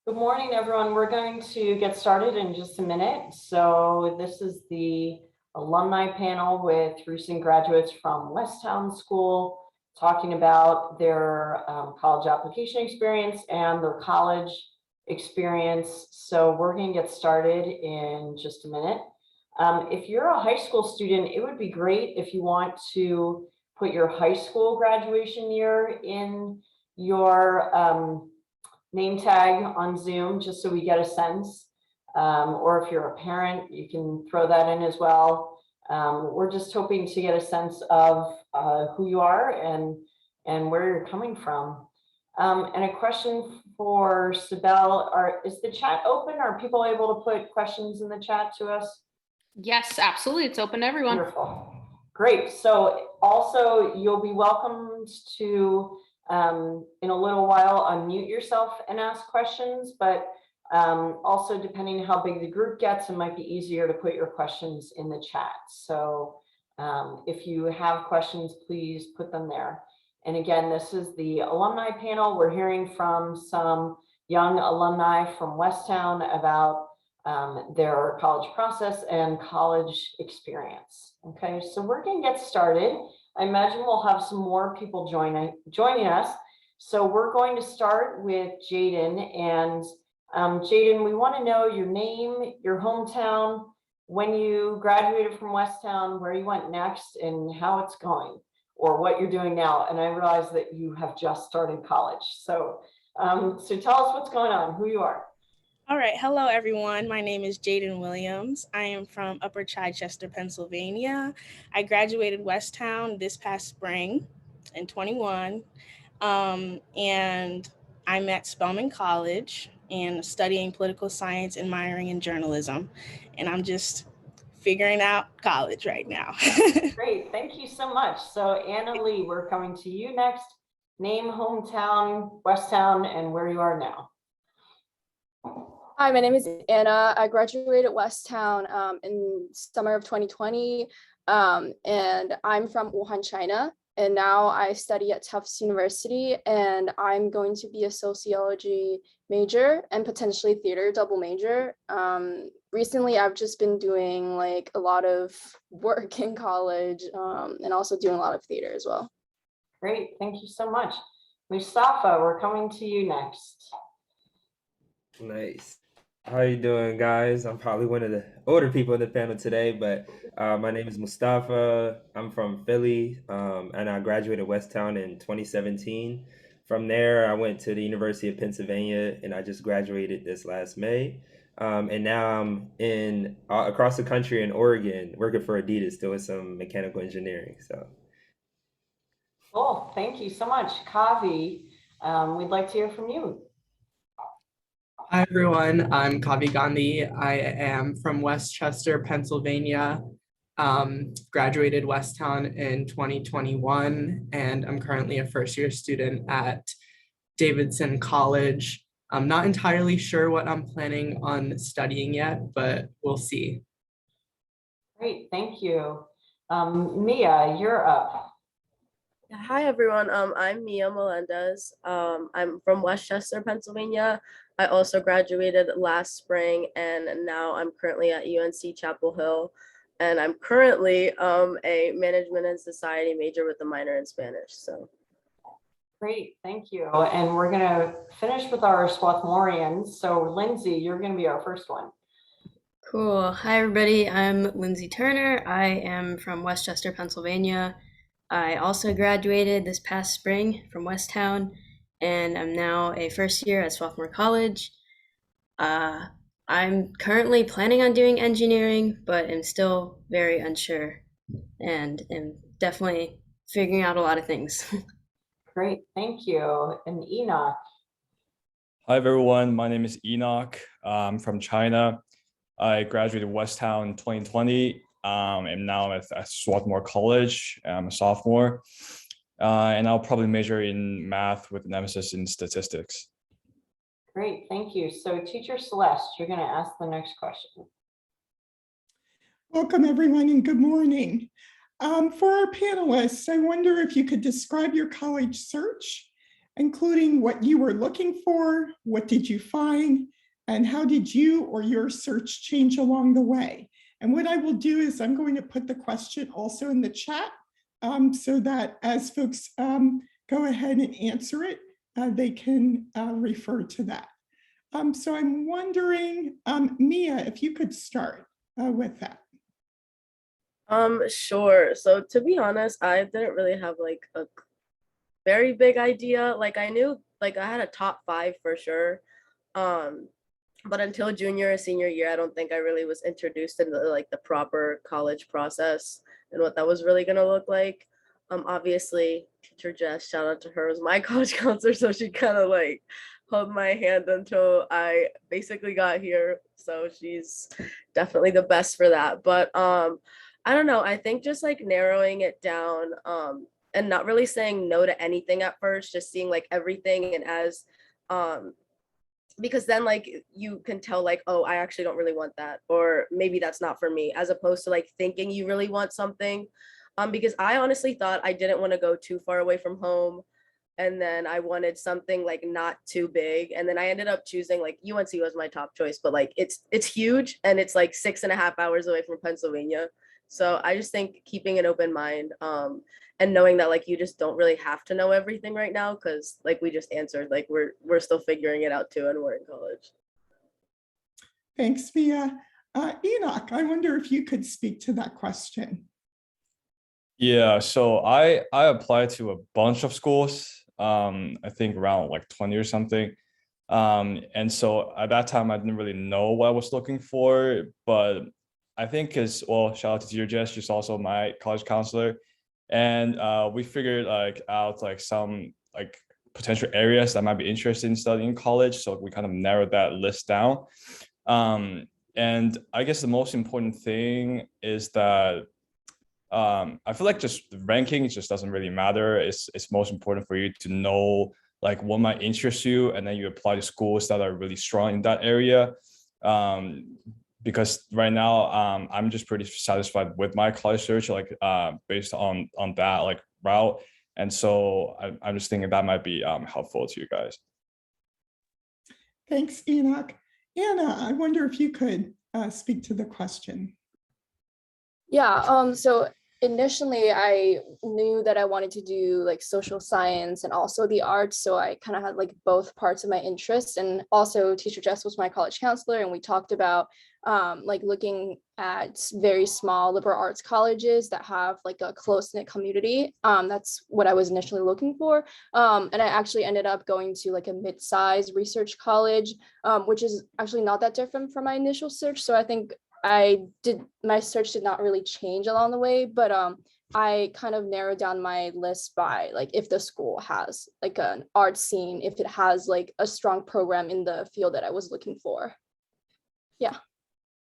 Good morning, everyone. We're going to get started in just a minute. So this is the alumni panel with recent graduates from Westtown School talking about their college application experience and their college experience. So we're going to get started in just a minute. If you're a high school student, it would be great if you want to put your high school graduation year in your name tag on Zoom, just so we get a sense. Or if you're a parent, you can throw that in as well. We're just hoping to get a sense of who you are and where you're coming from. And a question for Sibel, is the chat open? Are people able to put questions in the chat to us? Yes, absolutely. It's open to everyone. Wonderful. Great. So also you'll be welcomed to, in a little while, unmute yourself and ask questions, but also depending on how big the group gets, it might be easier to put your questions in the chat. So if you have questions, please put them there. And again, this is the alumni panel. We're hearing from some young alumni from Westtown about their college process and college experience. Okay, so we're going to get started. I imagine we'll have some more people joining us. So we're going to start with Jaden. And Jaden, we want to know your name, your hometown, when you graduated from Westtown, where you went next, and how it's going, or what you're doing now. And I realize that you have just started college. So tell us what's going on, who you are. All right. Hello, everyone. My name is Jaden Williams. I am from Upper Chichester, Pennsylvania. I graduated Westtown this past spring in 21. And I'm at Spelman College and studying political science and minoring in journalism. And I'm just figuring out college right now. Great. Thank you so much. So Anna Lee, we're coming to you next. Name, hometown, Westtown, and where you are now. Hi, my name is Anna. I graduated Westtown in summer of 2020, and I'm from Wuhan, China. And now I study at Tufts University, and I'm going to be a sociology major and potentially theater double major. Recently, I've just been doing like a lot of work in college and also doing a lot of theater as well. Great. Thank you so much. Mustafa, we're coming to you next. Nice. How you doing, guys? I'm probably one of the older people in the panel today, but my name is Mustafa. I'm from Philly, and I graduated Westtown in 2017. From there, I went to the University of Pennsylvania, and I just graduated this last May. And now I'm in across the country in Oregon, working for Adidas, doing some mechanical engineering. So, Cool. Thank you so much. Kavi, we'd like to hear from you. Hi, everyone. I'm Kavi Gandhi. I am from Westchester, Pennsylvania. Graduated Westtown in 2021, and I'm currently a first-year student at Davidson College. I'm not entirely sure what I'm planning on studying yet, but we'll see. Great. Thank you. Mia, you're up. Hi, everyone. I'm Mia Melendez. I'm from Westchester, Pennsylvania. I also graduated last spring, and now I'm currently at UNC Chapel Hill. And I'm currently a management and society major with a minor in Spanish. So great, thank you. And we're going to finish with our Swarthmorians. So Lindsay, you're going to be our first one. Cool. Hi, everybody. I'm Lindsay Turner. I am from Westchester, Pennsylvania. I also graduated this past spring from Westtown, and I'm now a first year at Swarthmore College. I'm currently planning on doing engineering, but I'm still very unsure and am definitely figuring out a lot of things. Great, thank you. And Enoch. Hi, everyone. My name is Enoch. I'm from China. I graduated Westtown in 2020. And now I'm at Swarthmore College. I'm a sophomore. And I'll probably major in math with an emphasis in statistics. Great, thank you. So Teacher Celeste, you're going to ask the next question. Welcome, everyone, and good morning. For our panelists, I wonder if you could describe your college search including what you were looking for, what did you find, and how did you or your search change along the way? And what I will do is I'm going to put the question also in the chat so that as folks go ahead and answer it, they can refer to that. So I'm wondering, Mia, if you could start with that. Sure. So to be honest, I didn't really have like a very big idea. Like I knew like I had a top 5 for sure. But until junior or senior year, I don't think I really was introduced into like the proper college process and what that was really gonna look like. Obviously, teacher Jess, shout out to her, was my college counselor, so she kind of like held my hand until I basically got here. So she's definitely the best for that. But I don't know. I think just like narrowing it down, and not really saying no to anything at first, just seeing like everything, and as because then like you can tell like, oh, I actually don't really want that, or maybe that's not for me, as opposed to like thinking you really want something. Because I honestly thought I didn't want to go too far away from home, and then I wanted something like not too big, and then I ended up choosing like UNC was my top choice, but like it's huge, and it's like 6.5 hours away from Pennsylvania. So I just think keeping an open mind, and knowing that like you just don't really have to know everything right now, because like we just answered, like we're still figuring it out too, and we're in college. Thanks, Mia. Enoch, I wonder if you could speak to that question. Yeah, so I applied to a bunch of schools, I think around like 20 or something. And so at that time I didn't really know what I was looking for, but I think because, well, shout out to Dear Jess, she's also my college counselor. And we figured like out like some like potential areas that might be interested in studying in college. So we kind of narrowed that list down. And I guess the most important thing is that I feel like just the ranking just doesn't really matter. It's most important for you to know like what might interest you, and then you apply to schools that are really strong in that area. Because right now I'm just pretty satisfied with my college search, like based on that like route. And so I'm just thinking that might be helpful to you guys. Thanks, Enoch. Anna, I wonder if you could speak to the question. Yeah, so initially I knew that I wanted to do like social science and also the arts. So I kind of had like both parts of my interest. And also teacher Jess was my college counselor, and we talked about like looking at very small liberal arts colleges that have like a close-knit community. That's what I was initially looking for. And I actually ended up going to like a mid-sized research college, which is actually not that different from my initial search. So I think my search did not really change along the way, but I kind of narrowed down my list by like if the school has like an art scene, if it has like a strong program in the field that I was looking for. Yeah.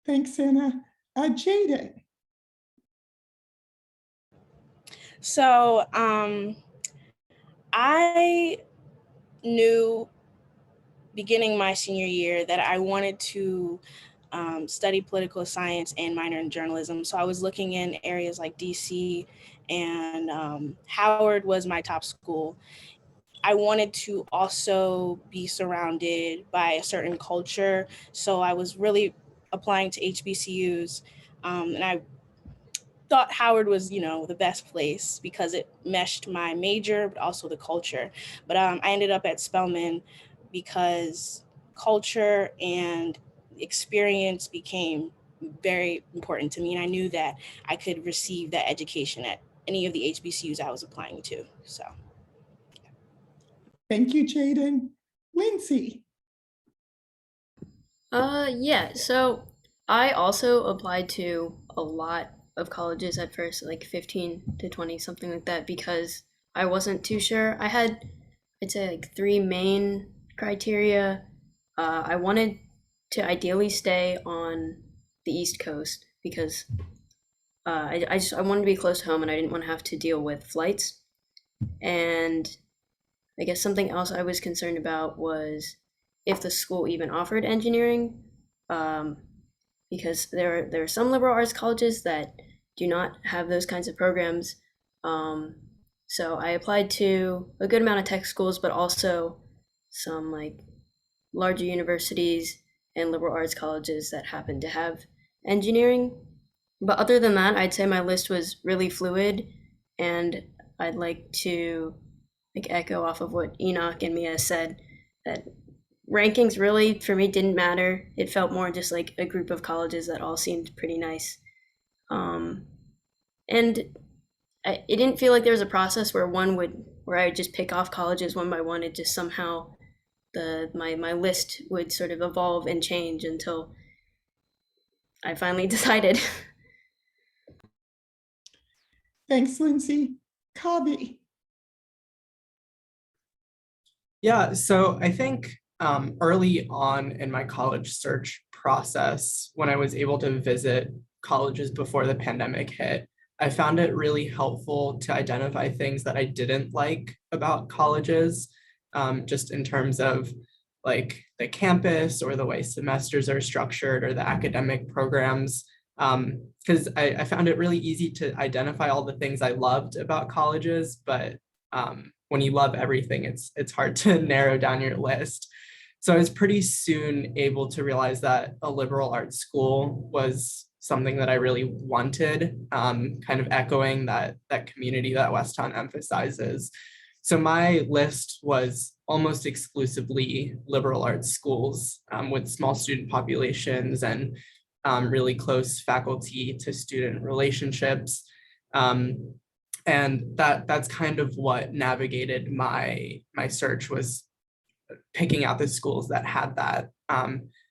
Thanks, Anna. Jaden. So I knew beginning my senior year that I wanted to study political science and minor in journalism. So I was looking in areas like DC, and Howard was my top school. I wanted to also be surrounded by a certain culture. So I was really applying to HBCUs. And I thought Howard was, the best place because it meshed my major, but also the culture. But I ended up at Spelman because culture and experience became very important to me. And I knew that I could receive that education at any of the HBCUs I was applying to. So. Thank you, Jaden. Lindsay. Yeah, so I also applied to a lot of colleges at first, like 15 to 20, something like that, because I wasn't too sure. I had, I'd say, like 3 main criteria. I wanted to ideally stay on the East Coast because I wanted to be close to home and I didn't want to have to deal with flights. And I guess something else I was concerned about was if the school even offered engineering, because there are some liberal arts colleges that do not have those kinds of programs. So I applied to a good amount of tech schools, but also some like larger universities and liberal arts colleges that happen to have engineering. But other than that, I'd say my list was really fluid, and I'd like to like echo off of what Enoch and Mia said, that rankings really for me didn't matter. It felt more just like a group of colleges that all seemed pretty nice. And it didn't feel like there was a process where I would just pick off colleges one by one. It just somehow my list would sort of evolve and change until I finally decided. Thanks, Lindsay. Kavi. Yeah, so I think early on in my college search process, when I was able to visit colleges before the pandemic hit, I found it really helpful to identify things that I didn't like about colleges, just in terms of like the campus or the way semesters are structured or the academic programs. Because I found it really easy to identify all the things I loved about colleges, but when you love everything, it's hard to narrow down your list. So I was pretty soon able to realize that a liberal arts school was something that I really wanted, kind of echoing that community that Westtown emphasizes. So my list was almost exclusively liberal arts schools with small student populations and really close faculty to student relationships. And that's kind of what navigated my search, was picking out the schools that had that,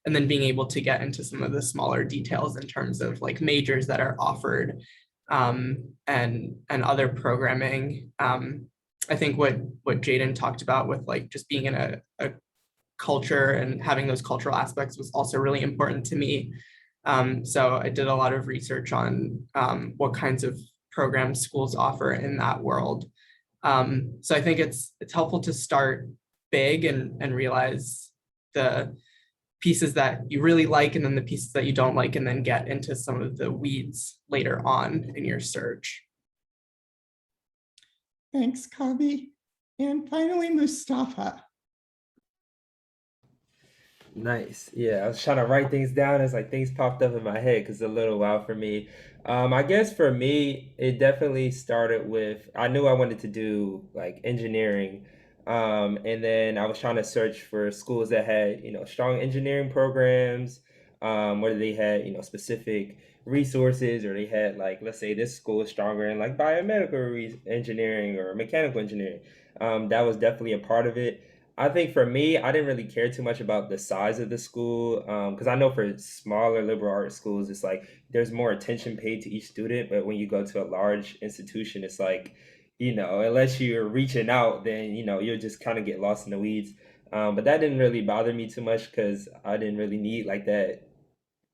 and then being able to get into some of the smaller details in terms of like majors that are offered, and other programming. I think what Jaden talked about with like just being in a culture and having those cultural aspects was also really important to me. So I did a lot of research on what kinds of programs schools offer in that world. So I think it's helpful to start big and realize the pieces that you really like and then the pieces that you don't like, and then get into some of the weeds later on in your search. Thanks, Kavi. And finally, Mustafa. Nice. Yeah, I was trying to write things down. It's like things popped up in my head because it's a little while for me. I guess for me, it definitely started with I knew I wanted to do like engineering. And then I was trying to search for schools that had, strong engineering programs, whether they had, specific resources or they had like, let's say this school is stronger in like biomedical engineering or mechanical engineering. That was definitely a part of it. I think for me, I didn't really care too much about the size of the school, because I know for smaller liberal arts schools, it's like there's more attention paid to each student. But when you go to a large institution, it's like, unless you're reaching out, then, you'll just kind of get lost in the weeds. But that didn't really bother me too much because I didn't really need like that,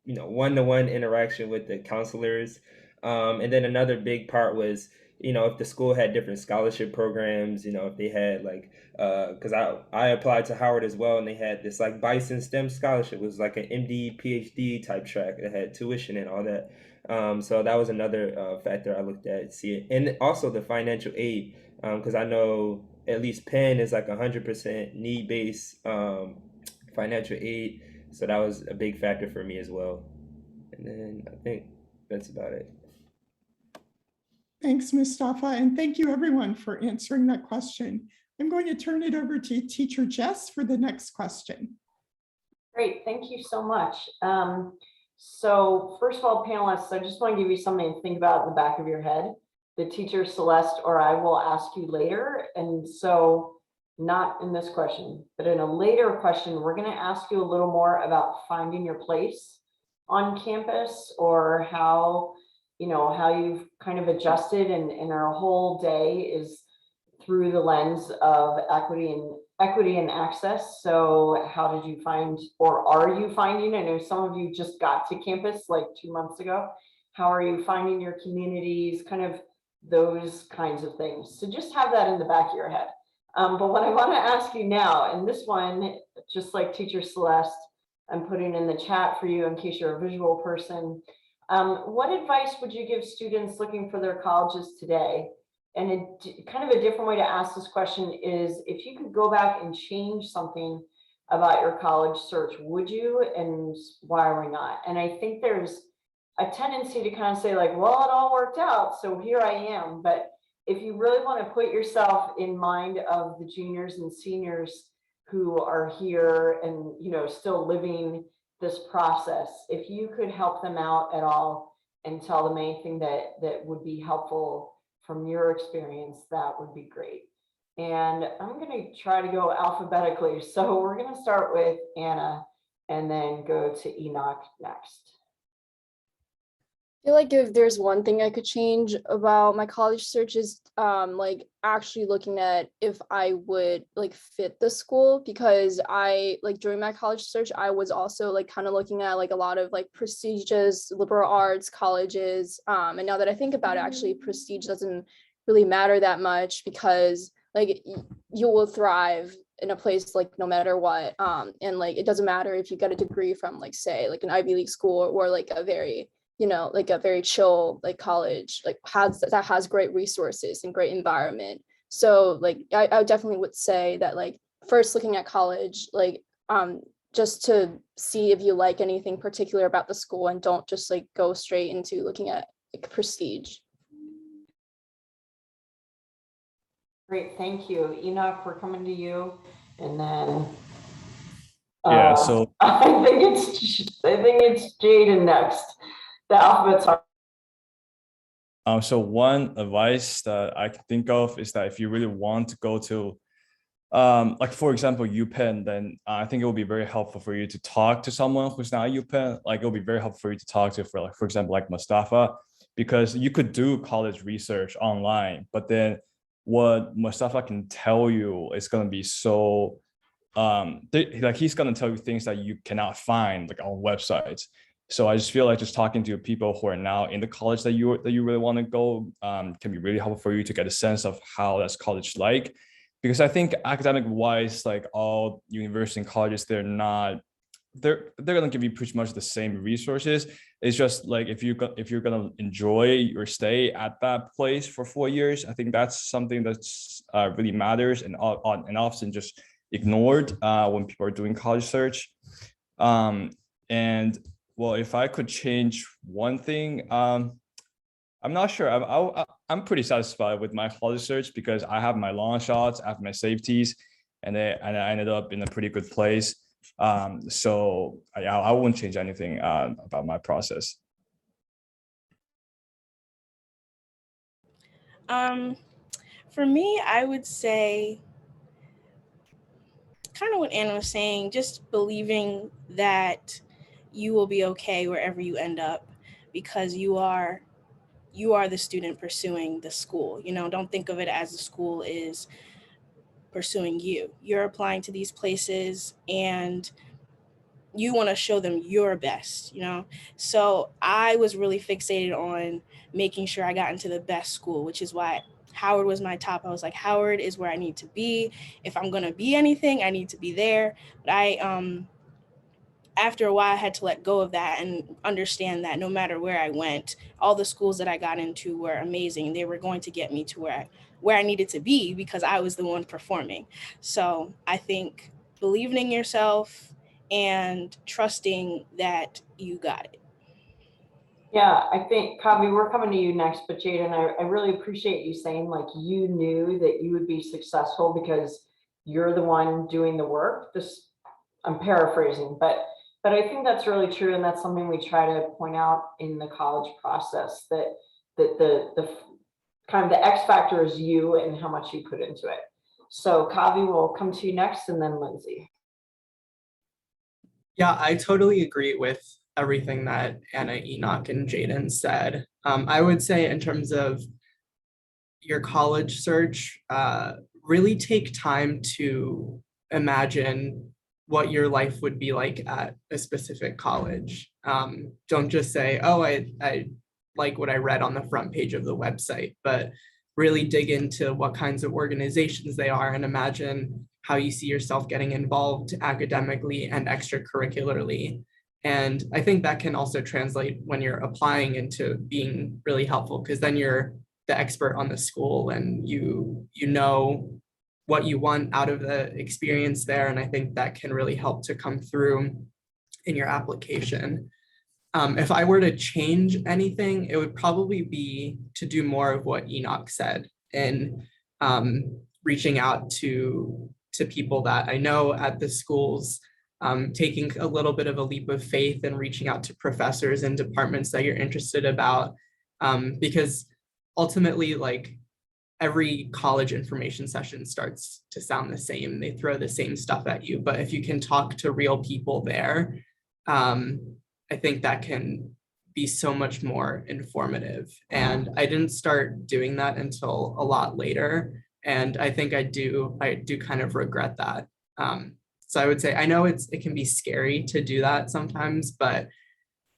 one-to-one interaction with the counselors. And then another big part was, if the school had different scholarship programs, if they had like, because I applied to Howard as well, and they had this like Bison STEM scholarship. It was like an MD, PhD type track that had tuition and all that. So that was another factor I looked at, see it, and also the financial aid, because I know at least Penn is like 100% need-based financial aid. So that was a big factor for me as well. And then I think that's about it. Thanks, Mustafa. And thank you everyone for answering that question. I'm going to turn it over to Teacher Jess for the next question. Great, thank you so much. So first of all, panelists, I just want to give you something to think about in the back of your head. The teacher Celeste or I will ask you later. And so not in this question, but in a later question, we're going to ask you a little more about finding your place on campus, or how you've kind of adjusted, and our whole day is through the lens of equity and access. So how did you find, or are you finding, I know some of you just got to campus like 2 months ago. How are you finding your communities, kind of those kinds of things. So just have that in the back of your head. But what I want to ask you now, and this one, just like Teacher Celeste, I'm putting in the chat for you in case you're a visual person. What advice would you give students looking for their colleges today? and kind of a different way to ask this question is, if you could go back and change something about your college search, would you, and why or why not? And I think there's a tendency to kind of say like, well, it all worked out, so here I am. But if you really want to put yourself in mind of the juniors and seniors who are here and, you know, still living this process, if you could help them out at all and tell them anything that would be helpful from your experience, that would be great. And I'm going to try to go alphabetically. So we're going to start with Anna and then go to Enoch next. I feel like if there's one thing I could change about my college search is like actually looking at if I would like fit the school, because I like during my college search I was also like kind of looking at like a lot of like prestigious liberal arts colleges, and now that I think about it, actually prestige doesn't really matter that much, because like you will thrive in a place like no matter what, and like it doesn't matter if you get a degree from like say like an Ivy League school or like a very, you know, like a very chill like college, like has great resources and great environment. So like I definitely would say that like first looking at college, like just to see if you like anything particular about the school, and don't just like go straight into looking at like prestige. Great, thank you. Enoch, we're coming to you. And then Yeah, so I think it's Jaden next. The alphabet's are. so one advice that I can think of is that if you really want to go to, like for example, UPenn, then I think it will be very helpful for you to talk to someone who's not UPenn. Like it'll be very helpful for you to talk to, for example, like Mustafa, because you could do college research online, but then what Mustafa can tell you is going to be so, like he's going to tell you things that you cannot find like on websites. So I just feel like just talking to people who are now in the college that you really want to go can be really helpful for you to get a sense of how that's college like. Because I think academic wise, like all university and colleges, they're gonna give you pretty much the same resources. It's just like if you're gonna enjoy your stay at that place for 4 years, I think that's something that's really matters and often just ignored when people are doing college search. And well, if I could change one thing, I'm not sure. I'm pretty satisfied with my college search because I have my long shots, I have my safeties, and I ended up in a pretty good place. So I won't change anything about my process. For me, I would say kind of what Anna was saying, just believing that you will be okay wherever you end up, because you are the student pursuing the school. You know, don't think of it as the school is pursuing you. You're applying to these places and you want to show them your best, you know? So I was really fixated on making sure I got into the best school, which is why Howard was my top. I was like, Howard is where I need to be. If I'm going to be anything, I need to be there. But after a while, I had to let go of that and understand that no matter where I went, all the schools that I got into were amazing. They were going to get me to where I needed to be because I was the one performing. So I think believing in yourself and trusting that you got it. Yeah, I think, Kavi, we're coming to you next, but Jaden, I really appreciate you saying like you knew that you would be successful because you're the one doing the work. This, I'm paraphrasing, but I think that's really true, and that's something we try to point out in the college process, that the kind of the X factor is you and how much you put into it. So Kavi, will come to you next, and then Lindsay. Yeah, I totally agree with everything that Anna, Enoch, and Jaden said. I would say in terms of your college search, really take time to imagine what your life would be like at a specific college. Don't just say, oh, I like what I read on the front page of the website, but really dig into what kinds of organizations they are and imagine how you see yourself getting involved academically and extracurricularly. And I think that can also translate when you're applying into being really helpful, because then you're the expert on the school, and you know what you want out of the experience there. And I think that can really help to come through in your application. If I were to change anything, it would probably be to do more of what Enoch said, and reaching out to people that I know at the schools, taking a little bit of a leap of faith and reaching out to professors and departments that you're interested about, because ultimately, like, every college information session starts to sound the same. They throw the same stuff at you, but if you can talk to real people there, I think that can be so much more informative. And I didn't start doing that until a lot later. And I think I do kind of regret that. So I would say, I know it can be scary to do that sometimes, but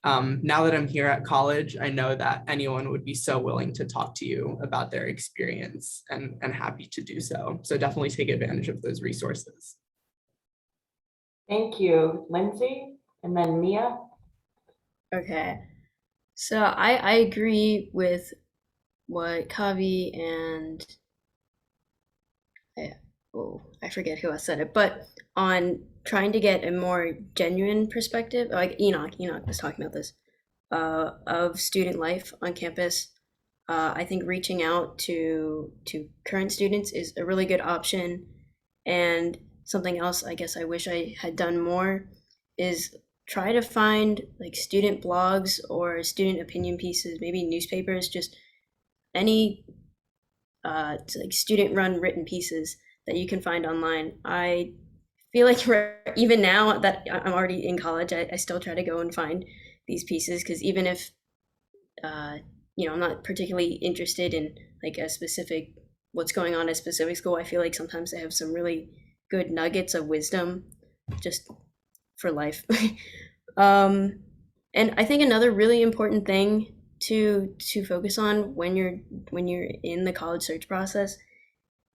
now that I'm here at college, I know that anyone would be so willing to talk to you about their experience, and happy to do so. So definitely take advantage of those resources. Thank you, Lindsay, and then Mia. Okay, so I agree with what Kavi and I forget who else said it, but on trying to get a more genuine perspective, like Enoch was talking about this, of student life on campus. I think reaching out to current students is a really good option. And something else I guess I wish I had done more is try to find like student blogs or student opinion pieces, maybe newspapers, just any like student run written pieces that you can find online. I feel like even now that I'm already in college, I still try to go and find these pieces, because even if I'm not particularly interested in like a specific what's going on at a specific school, I feel like sometimes they have some really good nuggets of wisdom just for life. And I think another really important thing to focus on when you're in the college search process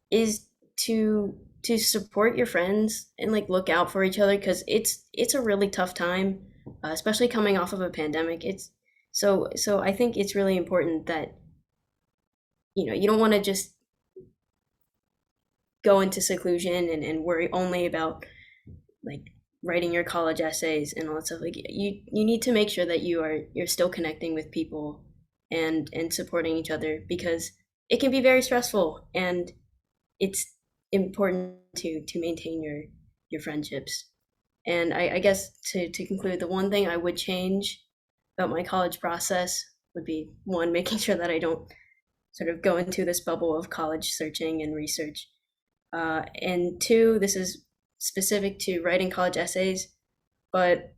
is to support your friends and like look out for each other, because it's a really tough time, especially coming off of a pandemic. It's so I think it's really important that you don't want to just go into seclusion and worry only about like writing your college essays and all that stuff. Like you need to make sure that you're still connecting with people and supporting each other, because it can be very stressful, and it's important to maintain your friendships. And I guess to conclude, the one thing I would change about my college process would be, one, making sure that I don't sort of go into this bubble of college searching and research. And two, this is specific to writing college essays, but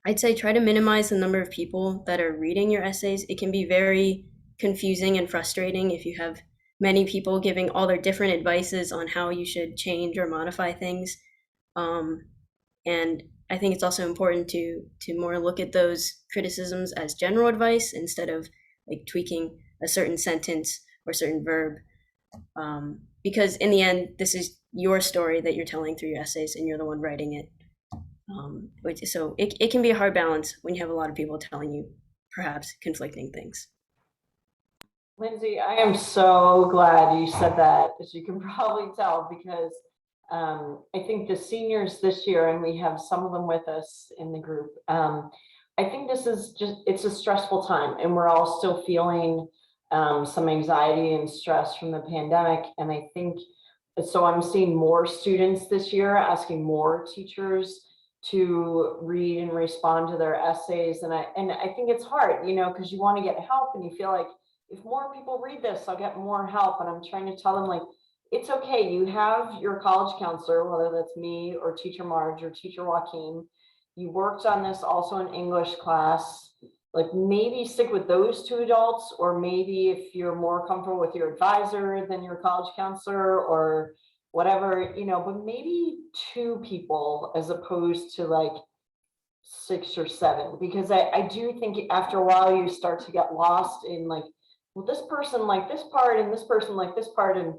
I'd say try to minimize the number of people that are reading your essays. It can be very confusing and frustrating if you have many people giving all their different advices on how you should change or modify things. And I think it's also important to more look at those criticisms as general advice instead of like tweaking a certain sentence or certain verb. Because in the end, this is your story that you're telling through your essays, and you're the one writing it. So it can be a hard balance when you have a lot of people telling you perhaps conflicting things. Lindsay, I am so glad you said that, as you can probably tell, because I think the seniors this year, and we have some of them with us in the group, I think this is it's a stressful time, and we're all still feeling some anxiety and stress from the pandemic. And I think, so I'm seeing more students this year asking more teachers to read and respond to their essays. And I think it's hard, because you want to get help, and you feel like, if more people read this, I'll get more help. And I'm trying to tell them, like, it's okay. You have your college counselor, whether that's me or Teacher Marge or Teacher Joaquin. You worked on this also in English class. Like, maybe stick with those two adults, or maybe if you're more comfortable with your advisor than your college counselor or whatever, but maybe two people as opposed to like 6 or 7, because I do think after a while you start to get lost in like, well, this person like this part and this person like this part. And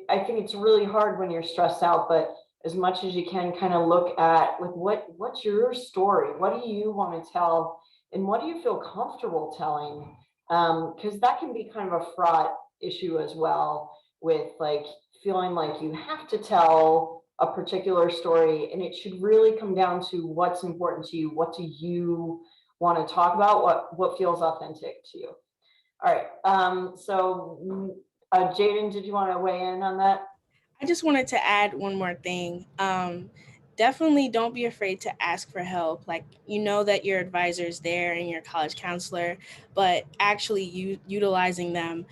I think it's really hard when you're stressed out, but as much as you can kind of look at like, what's your story? What do you want to tell? And what do you feel comfortable telling? Because that can be kind of a fraught issue as well, with like feeling like you have to tell a particular story, and it should really come down to what's important to you. What do you want to talk about? What feels authentic to you? All right. So Jaden, did you want to weigh in on that? I just wanted to add one more thing. Definitely don't be afraid to ask for help. Like, you know that your advisor is there and your college counselor, but actually utilizing them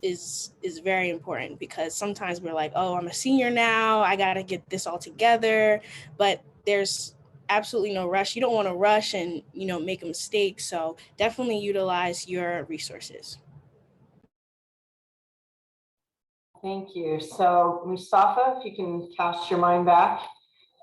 is very important, because sometimes we're like, oh, I'm a senior now, I got to get this all together, but there's absolutely no rush. You don't want to rush and, make a mistake. So definitely utilize your resources. Thank you. So Mustafa, if you can cast your mind back,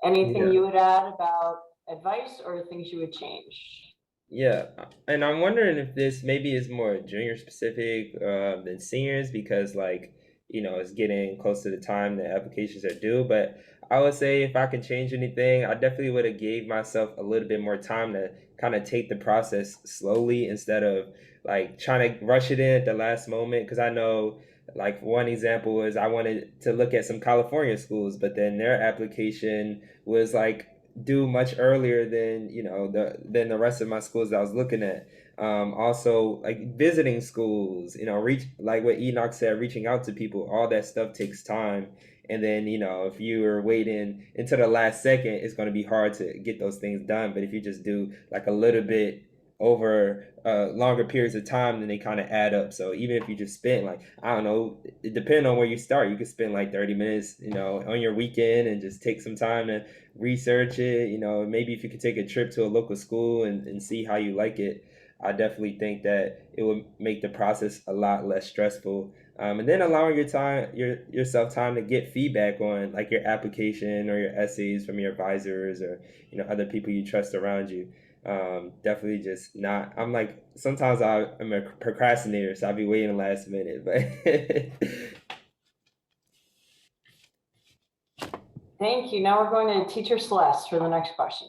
anything Yeah. you would add about advice or things you would change? Yeah, and I'm wondering if this maybe is more junior specific than seniors, because like, it's getting close to the time the applications are due. But I would say if I can change anything, I definitely would have gave myself a little bit more time to kind of take the process slowly instead of like trying to rush it in at the last moment. Because I know, like, one example was I wanted to look at some California schools, but then their application was like due much earlier than the rest of my schools that I was looking at. Also, like visiting schools, reach, like what Enoch said, reaching out to people, all that stuff takes time. And then, if you are waiting until the last second, it's going to be hard to get those things done. But if you just do like a little bit over longer periods of time, then they kind of add up. So even if you just spend, like, I don't know, it depends on where you start. You could spend like 30 minutes, on your weekend, and just take some time to research it. Maybe if you could take a trip to a local school and see how you like it, I definitely think that it would make the process a lot less stressful. And then allowing yourself time to get feedback on like your application or your essays from your advisors, or other people you trust around you. Definitely just not. I'm like, sometimes I'm a procrastinator, so I'll be waiting the last minute. But Thank you. Now we're going to Teacher Celeste for the next question.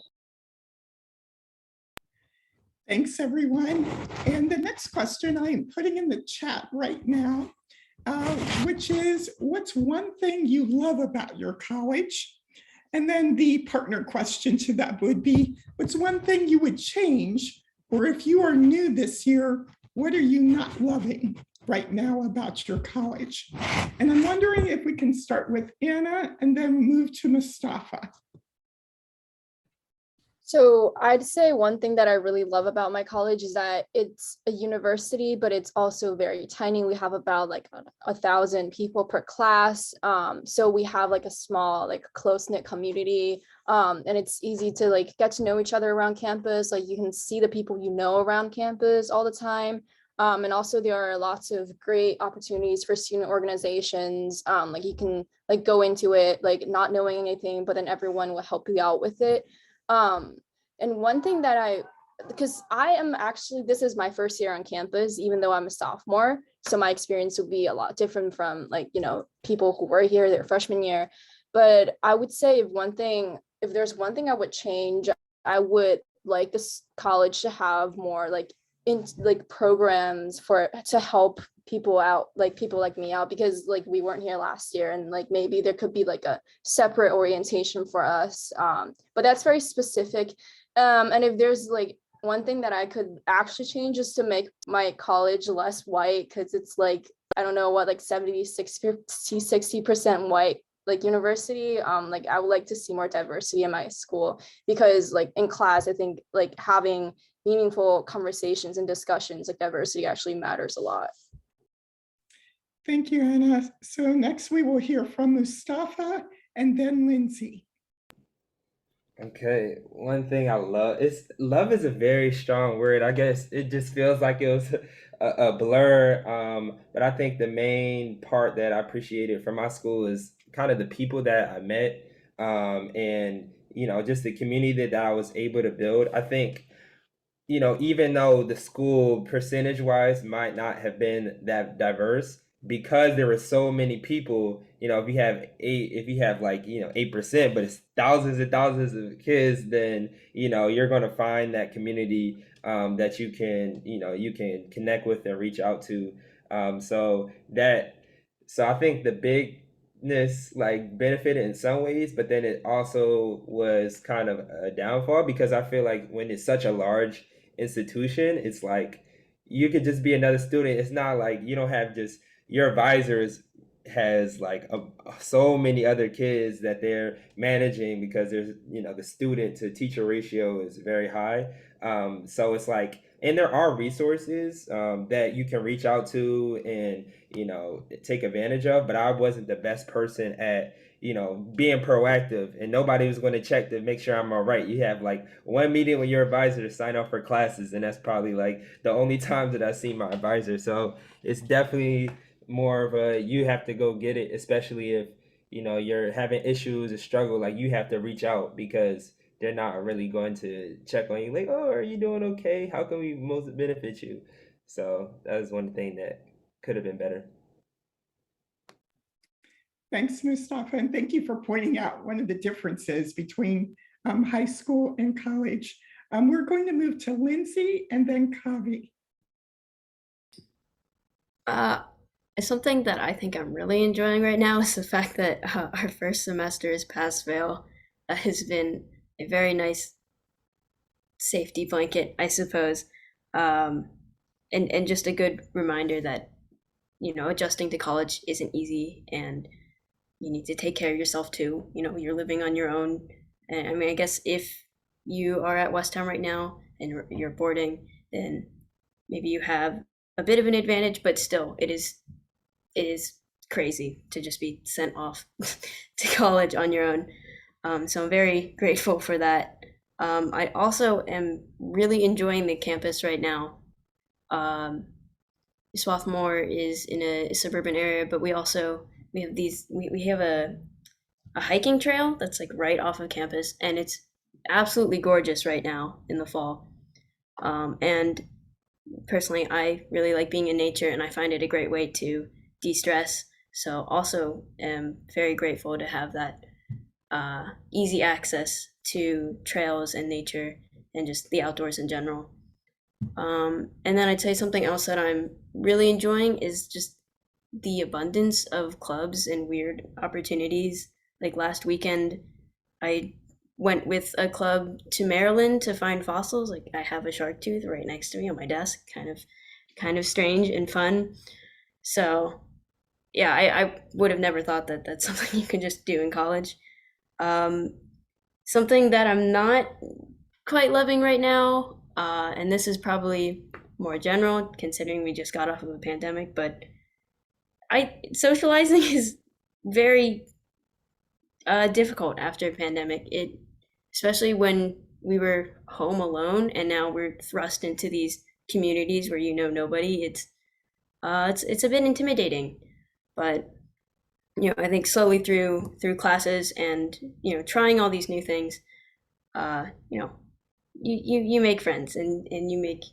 Thanks, everyone. And the next question I am putting in the chat right now, which is, what's one thing you love about your college? And then the partner question to that would be, what's one thing you would change? Or if you are new this year, what are you not loving right now about your college? And I'm wondering if we can start with Anna and then move to Mustafa. So I'd say one thing that I really love about my college is that it's a university, but it's also very tiny. We have about like 1,000 people per class. So we have like a small, like close-knit community. And it's easy to like get to know each other around campus. Like you can see the people you know around campus all the time. And also there are lots of great opportunities for student organizations. Like you can like go into it, like not knowing anything, but then everyone will help you out with it. And one thing that because I am actually, this is my first year on campus, even though I'm a sophomore. So my experience will be a lot different from like, people who were here their freshman year. But I would say if there's one thing I would change, I would like this college to have more like programs to help people out, like people like me out, because like we weren't here last year, and like maybe there could be like a separate orientation for us, but that's very specific. And if there's like one thing that I could actually change is to make my college less white, because it's like, I don't know what, like 60% white like university. Like I would like to see more diversity in my school, because like in class I think like having meaningful conversations and discussions, like diversity actually matters a lot. Thank you, Anna. So next we will hear from Mustafa and then Lindsay. okay, one thing I love is a very strong word. I guess it just feels like it was a blur. But I think the main part that I appreciated from my school is kind of the people that I met, and just the community that I was able to build. I think, even though the school percentage wise might not have been that diverse, because there were so many people, if you have like, 8%, but it's thousands and thousands of kids, then, you're going to find that community that you can connect with and reach out to. So I think the bigness like benefited in some ways, but then it also was kind of a downfall, because I feel like when it's such a large institution, it's like you could just be another student. It's not like you don't have just your advisors has like so many other kids that they're managing, because there's the student to teacher ratio is very high. So it's like, and there are resources that you can reach out to and take advantage of, but I wasn't the best person at being proactive, and nobody was going to check to make sure I'm all right. You have like one meeting with your advisor to sign up for classes, and that's probably like the only time that I see my advisor. So it's definitely more of a, you have to go get it, especially if you're having issues or struggle. Like, you have to reach out, because they're not really going to check on you like, oh, are you doing okay, how can we most benefit you? So that was one thing that could have been better. Thanks, Mustafa, and thank you for pointing out one of the differences between high school and college. We're going to move to Lindsay and then Kavi. Something that I think I'm really enjoying right now is the fact that our first semester is pass-fail. That has been a very nice safety blanket, I suppose, and just a good reminder that adjusting to college isn't easy, and you need to take care of yourself too. You're living on your own, and I mean, I guess if you are at Westtown right now and you're boarding, then maybe you have a bit of an advantage, but still, it is crazy to just be sent off to college on your own. So I'm very grateful for that. I also am really enjoying the campus right now. Swarthmore is in a suburban area, but we have a hiking trail that's like right off of campus, and it's absolutely gorgeous right now in the fall. And personally, I really like being in nature, and I find it a great way to de-stress. So also am very grateful to have that easy access to trails and nature and just the outdoors in general. And then I'd say something else that I'm really enjoying is just the abundance of clubs and weird opportunities. Like last weekend, I went with a club to Maryland to find fossils. Like, I have a shark tooth right next to me on my desk, kind of strange and fun. So yeah, I would have never thought that that's something you can just do in college. Something that I'm not quite loving right now, and this is probably more general considering we just got off of a pandemic, but socializing is very difficult after a pandemic. Especially when we were home alone and now we're thrust into these communities where nobody. It's a bit intimidating, but I think slowly through classes and trying all these new things, you make friends and you make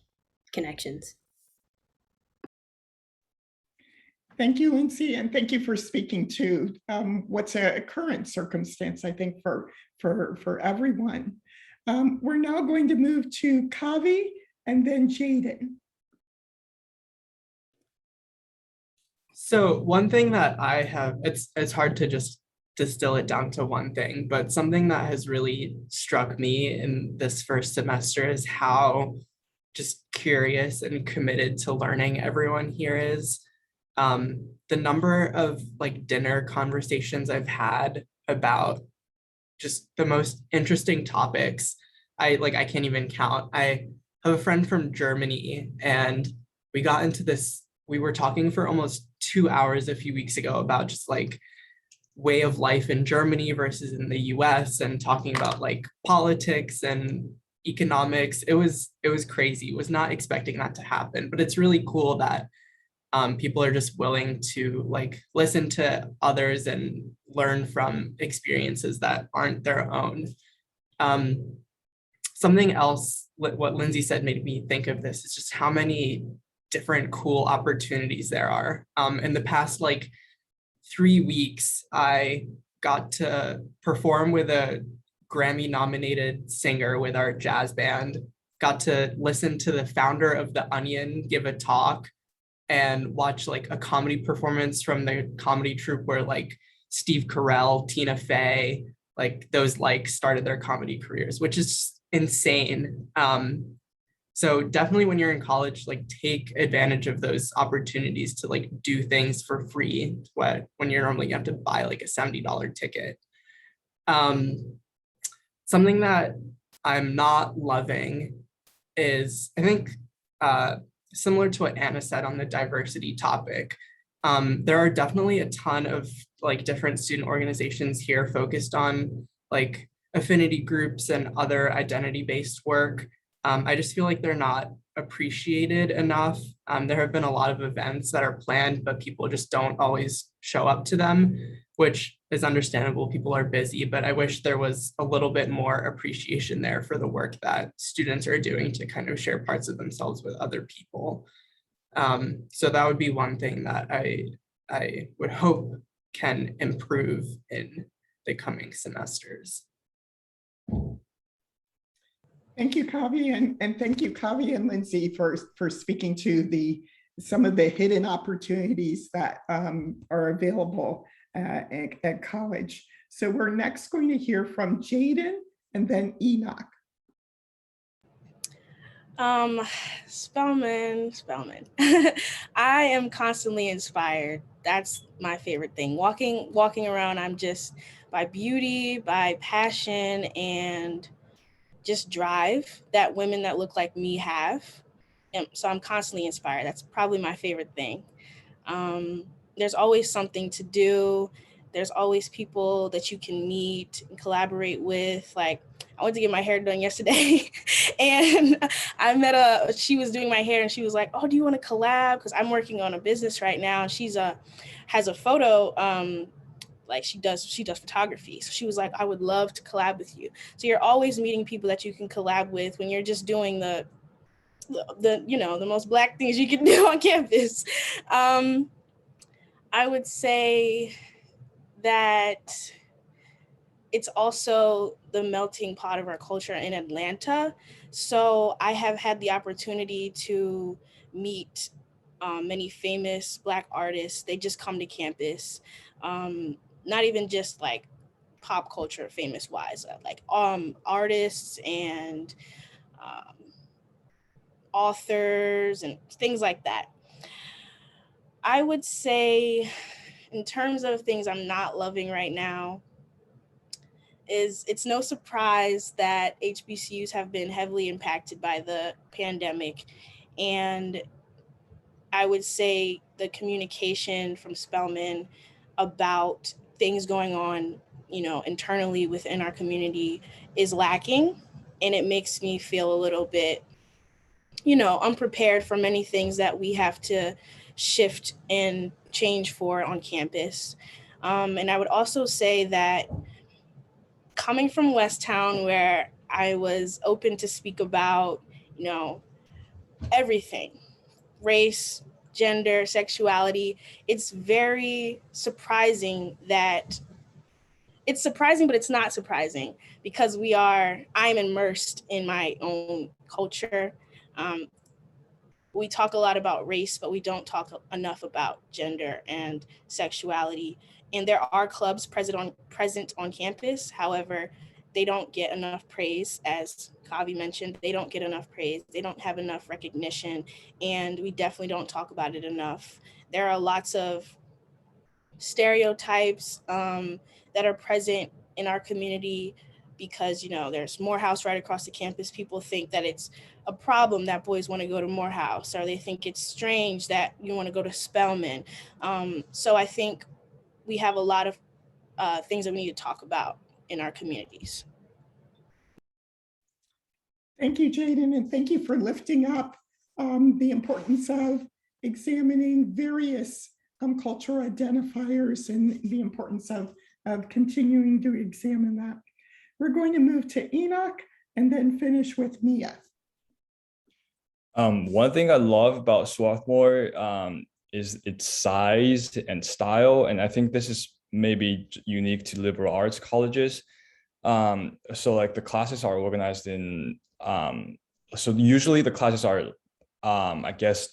connections. Thank you, Lindsay, and thank you for speaking to what's a current circumstance, I think, for everyone. We're now going to move to Kavi and then Jaden. So one thing that I have, it's hard to just distill it down to one thing, but something that has really struck me in this first semester is how just curious and committed to learning everyone here is. The number of like dinner conversations I've had about just the most interesting topics, I can't even count. I have a friend from Germany, and we got into this, we were talking for almost 2 hours a few weeks ago about just like way of life in Germany versus in the US, and talking about like politics and economics. It was crazy. Was not expecting that to happen, but it's really cool that people are just willing to like listen to others and learn from experiences that aren't their own. Something else, what Lindsay said made me think of this, is just how many different cool opportunities there are. In the past like 3 weeks, I got to perform with a Grammy nominated singer with our jazz band, got to listen to the founder of The Onion give a talk, and watch like a comedy performance from the comedy troupe where like Steve Carell, Tina Fey, like those like started their comedy careers, which is insane. So definitely when you're in college, like take advantage of those opportunities to like do things for free when you're normally you have to buy like a $70 ticket. Something that I'm not loving is, I think, similar to what Anna said on the diversity topic, there are definitely a ton of like different student organizations here focused on like affinity groups and other identity-based work. I just feel like they're not appreciated enough. There have been a lot of events that are planned, but people just don't always show up to them, which is understandable. People are busy, but I wish there was a little bit more appreciation there for the work that students are doing to kind of share parts of themselves with other people. So that would be one thing that I would hope can improve in the coming semesters. Thank you, Kavi, and thank you, Kavi and Lindsay, for speaking to some of the hidden opportunities that are available at college. So we're next going to hear from Jaden and then Enoch. Spellman. I am constantly inspired. That's my favorite thing. Walking around, I'm just by beauty, by passion, and just drive that women that look like me have. And so I'm constantly inspired. That's probably my favorite thing. There's always something to do. There's always people that you can meet and collaborate with. Like, I went to get my hair done yesterday and I met she was doing my hair and she was like, oh, do you want to collab? Because I'm working on a business right now. And has a photo, like she does photography. So she was like, I would love to collab with you. So you're always meeting people that you can collab with when you're just doing the most Black things you can do on campus. I would say that it's also the melting pot of our culture in Atlanta. So I have had the opportunity to meet many famous Black artists. They just come to campus. Not even just like pop culture famous wise, like artists and authors and things like that. I would say in terms of things I'm not loving right now, it's no surprise that HBCUs have been heavily impacted by the pandemic. And I would say the communication from Spelman about things going on, internally within our community is lacking. And it makes me feel a little bit, unprepared for many things that we have to shift and change for on campus. And I would also say that coming from Westtown, where I was open to speak about, everything, race, gender, sexuality, it's very surprising that it's surprising, but it's not surprising because I'm immersed in my own culture. We talk a lot about race, but we don't talk enough about gender and sexuality. And there are clubs present on campus. However, they don't get enough praise. As Kavi mentioned, they don't get enough praise. They don't have enough recognition. And we definitely don't talk about it enough. There are lots of stereotypes that are present in our community because, there's Morehouse right across the campus. People think that it's a problem that boys want to go to Morehouse, or they think it's strange that you want to go to Spelman. So I think we have a lot of things that we need to talk about in our communities. Thank you, Jaden, and thank you for lifting up the importance of examining various cultural identifiers and the importance of continuing to examine that. We're going to move to Enoch and then finish with Mia. One thing I love about Swarthmore is its size and style, and I think this is maybe unique to liberal arts colleges. So like the classes are organized in so usually the classes are I guess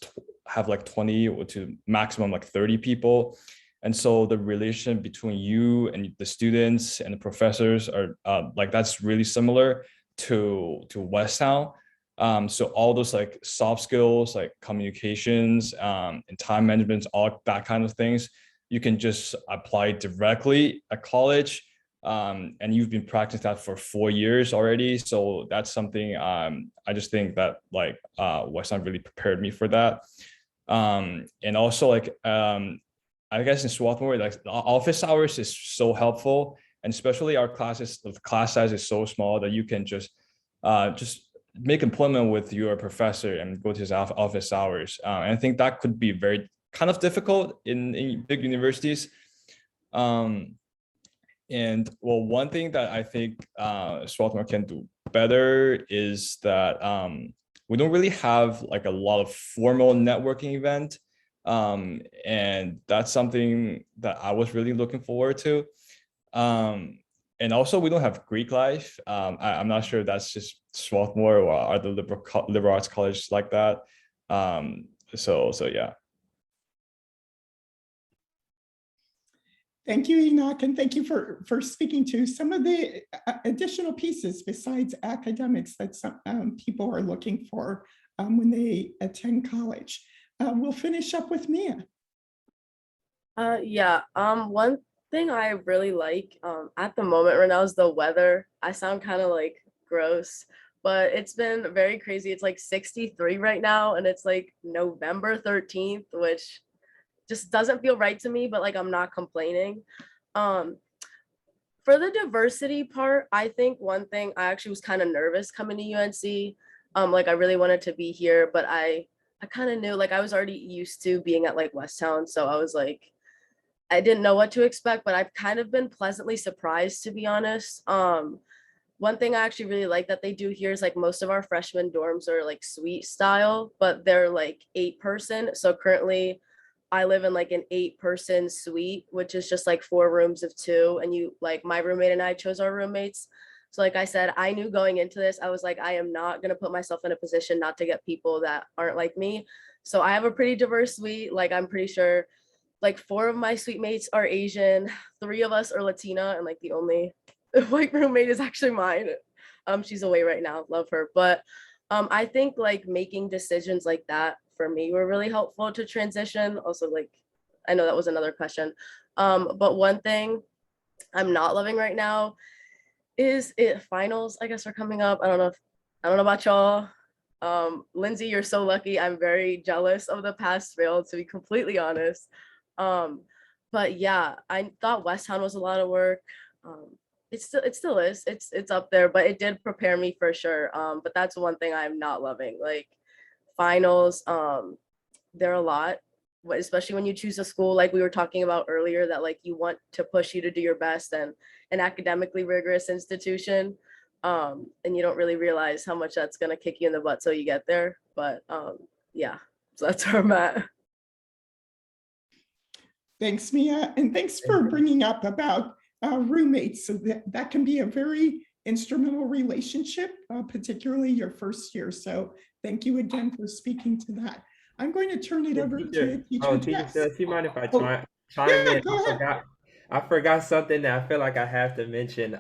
have like 20 or to maximum like 30 people. And so the relation between you and the students and the professors are like that's really similar to Westtown. So all those like soft skills, like communications, and time management, all that kind of things, you can just apply directly at college. And you've been practicing that for 4 years already. So that's something I just think that like Westtown really prepared me for that. And also like I guess in Swarthmore, like the office hours is so helpful, and especially our classes, the class size is so small that you can just make appointment with your professor and go to his office hours. And I think that could be very kind of difficult in big universities. Um, and well, one thing that I think Swarthmore can do better is that we don't really have like a lot of formal networking event. And that's something that I was really looking forward to. And also we don't have Greek life. I'm not sure if that's just Swarthmore or other liberal arts colleges like that. So yeah. Thank you, Enoch, and thank you for speaking to some of the additional pieces besides academics that some people are looking for when they attend college. We'll finish up with Mia. Yeah. One thing I really like at the moment right now is the weather. I sound kind of like gross, but it's been very crazy. It's like 63 right now, and it's like November 13th, which just doesn't feel right to me, but like I'm not complaining. Um, for the diversity part, I think one thing I actually was kind of nervous coming to UNC. Like I really wanted to be here, but I kind of knew like I was already used to being at like Westtown, so I was like I didn't know what to expect, but I've kind of been pleasantly surprised to be honest. One thing I actually really like that they do here is like most of our freshman dorms are like suite style, but they're like 8-person. So currently I live in like an 8-person suite, which is just like 4 rooms of 2. And you like my roommate and I chose our roommates. So like I said, I knew going into this, I was like, I am not gonna put myself in a position not to get people that aren't like me. So I have a pretty diverse suite. Like I'm pretty sure like 4 of my suite mates are Asian, 3 of us are Latina, and like the only white roommate is actually mine. She's away right now, love her. But I think like making decisions like that for me were really helpful to transition. Also, like I know that was another question. But one thing I'm not loving right now is it finals, I guess, are coming up. I don't know about y'all. Lindsay, you're so lucky. I'm very jealous of the pass fail, to be completely honest. But yeah, I thought Westtown was a lot of work. It still is. It's up there, but it did prepare me for sure. But that's one thing I'm not loving. Like finals, they're a lot, especially when you choose a school like we were talking about earlier that like you want to push you to do your best and an academically rigorous institution. And you don't really realize how much that's gonna kick you in the butt till you get there. But yeah, so that's where I'm at. Thanks, Mia, and thanks for bringing up about roommates. So that can be a very instrumental relationship, particularly your first year. So thank you again for speaking to that. I'm going to turn it over to Teacher Jess. Teacher, do you mind if I chime Yeah, in? go ahead. I forgot something that I feel like I have to mention.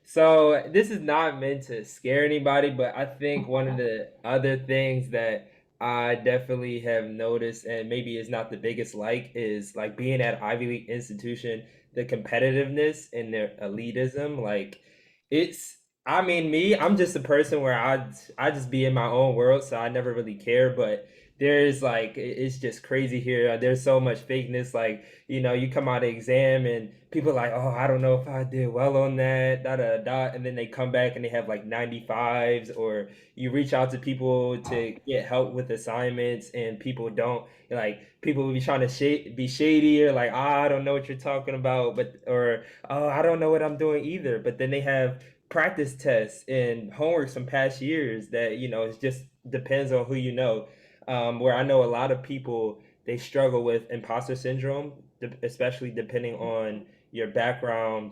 So this is not meant to scare anybody, but I think one of the other things that I definitely have noticed, and maybe is not the biggest like, is like being at Ivy League institution, the competitiveness and their elitism. Like it's, I mean, me, I'm just a person where I just be in my own world, so I never really care. But there's like it's just crazy here. There's so much fakeness. Like you come out of exam and people are like, oh, I don't know if I did well on that, da da da, and then they come back and they have like 95s, or you reach out to people to get help with assignments and people don't. Like people will be trying to be shady, or like, I don't know what you're talking about, but or oh, I don't know what I'm doing either. But then they have practice tests and homeworks from past years that, you know, it just depends on who you know. Where I know a lot of people, they struggle with imposter syndrome, especially depending on your background.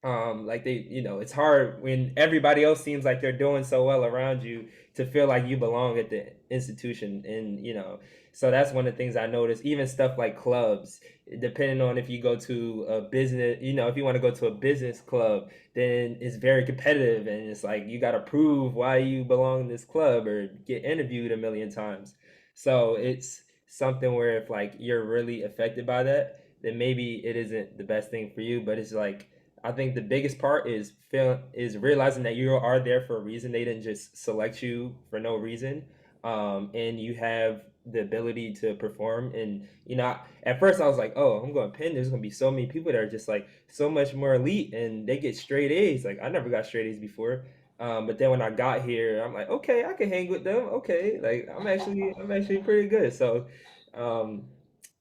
Like they, you know, it's hard when everybody else seems like they're doing so well around you to feel like you belong at the institution. And, you know, so that's one of the things I noticed. Even stuff like clubs, depending on if you go to a business, you know, if you want to go to a business club, then it's very competitive, and it's like you got to prove why you belong in this club or get interviewed a million times. So it's something where if like you're really affected by that, then maybe it isn't the best thing for you. But it's like, I think the biggest part is realizing that you are there for a reason. They didn't just select you for no reason, and you have the ability to perform. And you know, at first I was like, oh, I'm going to Penn. There's going to be so many people that are just like so much more elite, and they get straight A's. Like I never got straight A's before. But then when I got here, I'm like, okay, I can hang with them. Okay, like I'm actually pretty good. So um,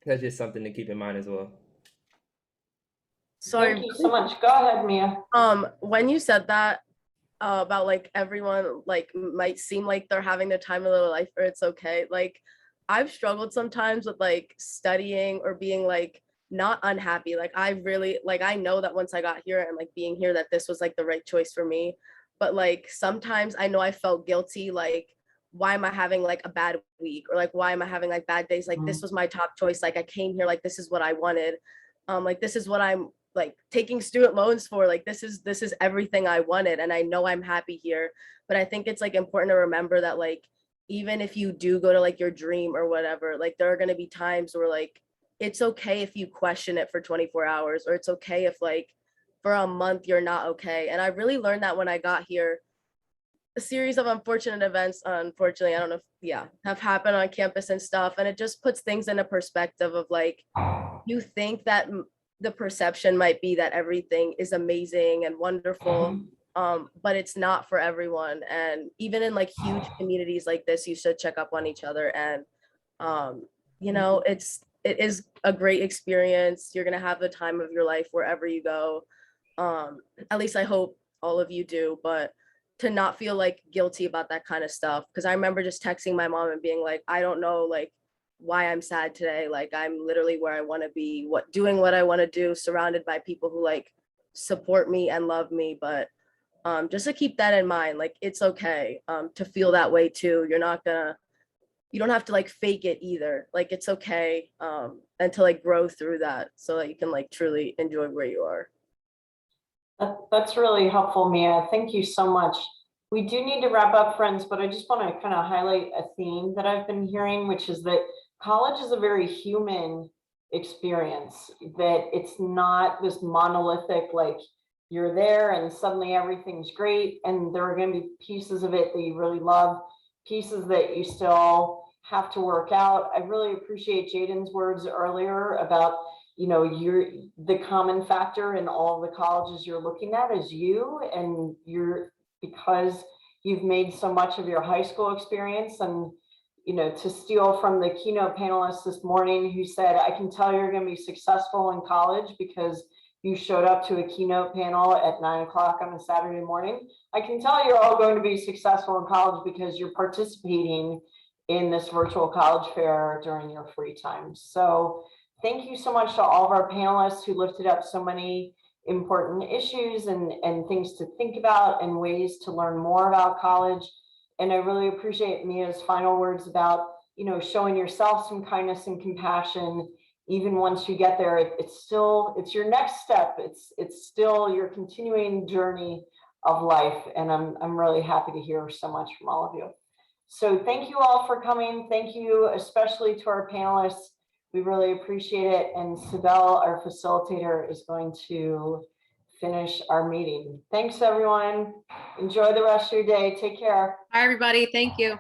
that's just something to keep in mind as well. Sorry. Thank you so much. Go ahead, Mia. When you said that about like everyone like might seem like they're having the time of their life or it's okay, like I've struggled sometimes with like studying or being like not unhappy. Like I really like I know that once I got here and like being here that this was like the right choice for me. But like sometimes I know I felt guilty, like why am I having like a bad week, or like why am I having like bad days? Like this was my top choice. Like I came here, like this is what I wanted. Like this is what I'm like taking student loans for. Like this is everything I wanted, and I know I'm happy here. But I think it's like important to remember that like even if you do go to like your dream or whatever, like there are going to be times where like it's okay if you question it for 24 hours, or it's okay if like for a month you're not okay. And I really learned that when I got here. A series of unfortunate events, unfortunately, I don't know if, yeah, have happened on campus and stuff, and it just puts things in a perspective of like you think that the perception might be that everything is amazing and wonderful, but it's not for everyone. And even in like huge communities like this, you should check up on each other. And you know, it is a great experience. You're gonna have the time of your life wherever you go. At least I hope all of you do. But to not feel like guilty about that kind of stuff, because I remember just texting my mom and being like, I don't know, like why I'm sad today. Like I'm literally where I want to be, doing what I want to do, surrounded by people who like support me and love me. But just to keep that in mind, like it's okay to feel that way too. You don't have to like fake it either. Like it's okay and to like grow through that so that you can like truly enjoy where you are. That's really helpful, Mia. Thank you so much. We do need to wrap up, friends, but I just want to kind of highlight a theme that I've been hearing, which is that college is a very human experience, that it's not this monolithic, like you're there and suddenly everything's great. And there are going to be pieces of it that you really love, pieces that you still have to work out. I really appreciate Jaden's words earlier about, you know, the common factor in all the colleges you're looking at is you, and because you've made so much of your high school experience. And you know, to steal from the keynote panelist this morning who said, I can tell you're going to be successful in college because you showed up to a keynote panel at 9 o'clock on a Saturday morning. I can tell you're all going to be successful in college because you're participating in this virtual college fair during your free time. So thank you so much to all of our panelists who lifted up so many important issues and things to think about and ways to learn more about college. And I really appreciate Mia's final words about, you know, showing yourself some kindness and compassion. Even once you get there, it's your next step. It's still your continuing journey of life. And I'm really happy to hear so much from all of you. So thank you all for coming. Thank you especially to our panelists. We really appreciate it. And Sibel, our facilitator, is going to finish our meeting. Thanks, everyone. Enjoy the rest of your day. Take care. Bye, everybody. Thank you.